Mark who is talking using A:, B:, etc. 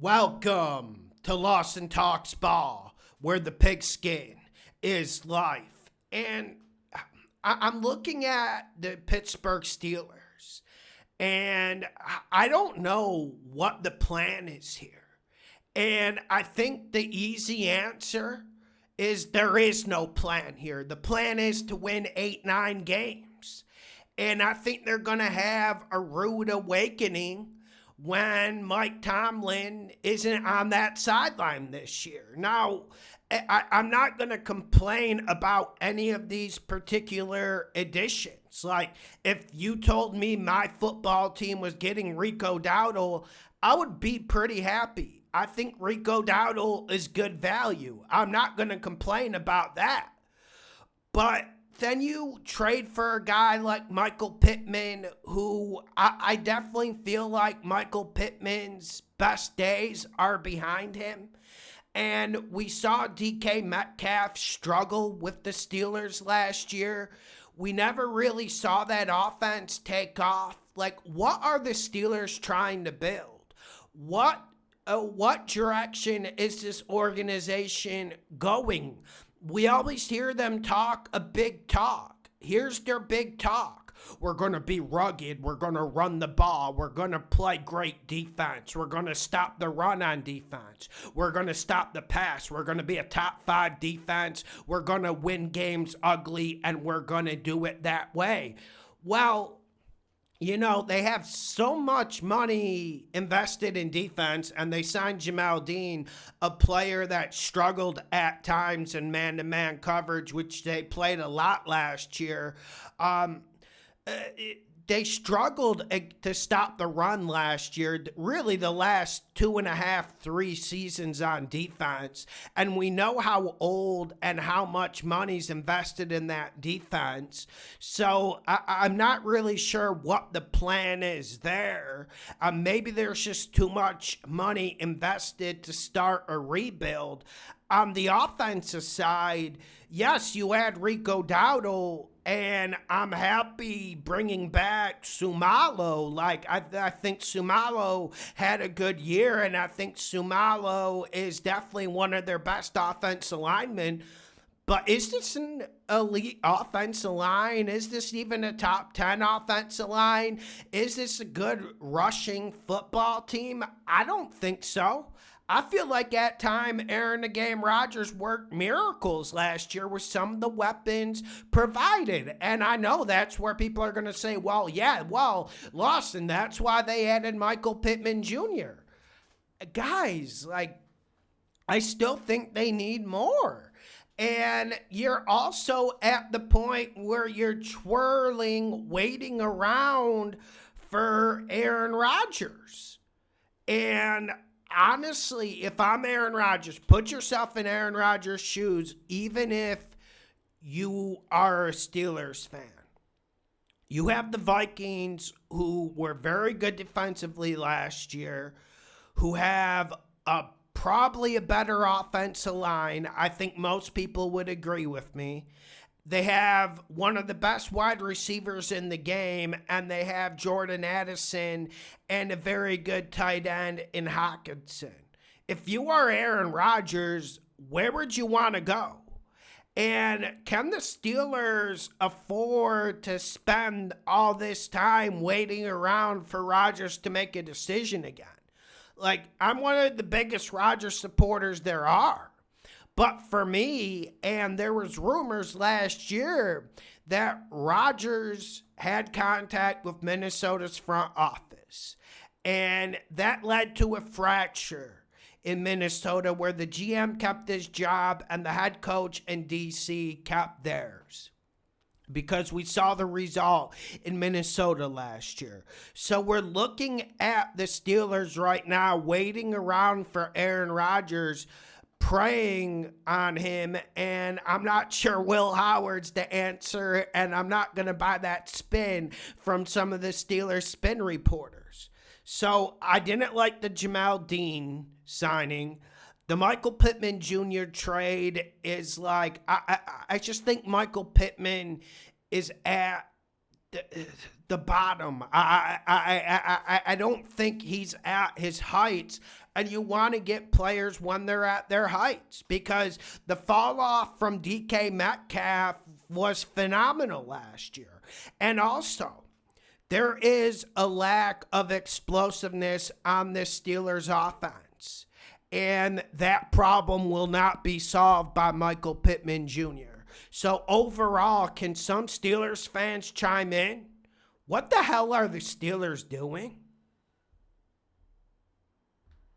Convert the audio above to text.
A: Welcome to Lawson Talks Ball, where the pigskin is life. And I'm looking at the Pittsburgh Steelers, and I don't know what the plan is here. And I think the easy answer is there is no plan here. The plan is to win 8-9 games. And I think they're going to have a rude awakening when Mike Tomlin isn't on that sideline this year. Now, I'm not going to complain about any of these particular additions. Like, if you told me my football team was getting Rico Dowdle, I would be pretty happy. I think Rico Dowdle is good value. I'm not going to complain about that. But then you trade for a guy like Michael Pittman, who I definitely feel like Michael Pittman's best days are behind him. And we saw DK Metcalf struggle with the Steelers last year. We never really saw that offense take off. Like, what are the Steelers trying to build? What direction is this organization going? We always hear them talk a big talk. Here's their big talk. We're going to be rugged. We're going to run the ball. We're going to play great defense. We're going to stop the run on defense. We're going to stop the pass. We're going to be a top 5 defense. We're going to win games ugly, and we're going to do it that way. Well, you know, they have so much money invested in defense, and they signed Jamel Dean, a player that struggled at times in man-to-man coverage, which they played a lot last year. They struggled to stop the run last year, really the last 2.5, 3 seasons on defense. And we know how old and how much money's invested in that defense. So I'm not really sure what the plan is there. Maybe there's just too much money invested to start a rebuild. On the offensive side, yes, you add Rico Dowdle, and I'm happy bringing back Sumalo. Like, I think Sumalo had a good year, and I think Sumalo is definitely one of their best offensive linemen. But is this an elite offensive line? Is this even a top 10 offensive line? Is this a good rushing football team? I don't think so. I feel like at time Aaron the Game Rodgers worked miracles last year with some of the weapons provided. And I know that's where people are going to say, well, Lawson, that's why they added Michael Pittman Jr. Guys, like, I still think they need more. And you're also at the point where you're twirling, waiting around for Aaron Rodgers. And honestly, if I'm Aaron Rodgers, put yourself in Aaron Rodgers' shoes, even if you are a Steelers fan. You have the Vikings, who were very good defensively last year, who have probably a better offensive line. I think most people would agree with me. They have one of the best wide receivers in the game, and they have Jordan Addison and a very good tight end in Hockenson. If you are Aaron Rodgers, where would you want to go? And can the Steelers afford to spend all this time waiting around for Rodgers to make a decision again? Like, I'm one of the biggest Rodgers supporters there are. But for me, and there was rumors last year that Rodgers had contact with Minnesota's front office. And that led to a fracture in Minnesota where the GM kept his job and the head coach in D.C. kept theirs. Because we saw the result in Minnesota last year. So we're looking at the Steelers right now, waiting around for Aaron Rodgers, preying on him, and I'm not sure Will Howard's the answer, and I'm not going to buy that spin from some of the Steelers spin reporters. So I didn't like the Jamel Dean signing. The Michael Pittman Jr. trade is like, I just think Michael Pittman is at the bottom. I don't think he's at his heights. And you want to get players when they're at their heights, because the fall off from DK Metcalf was phenomenal last year. And also, there is a lack of explosiveness on this Steelers offense. And that problem will not be solved by Michael Pittman Jr. So overall, can some Steelers fans chime in? What the hell are the Steelers doing?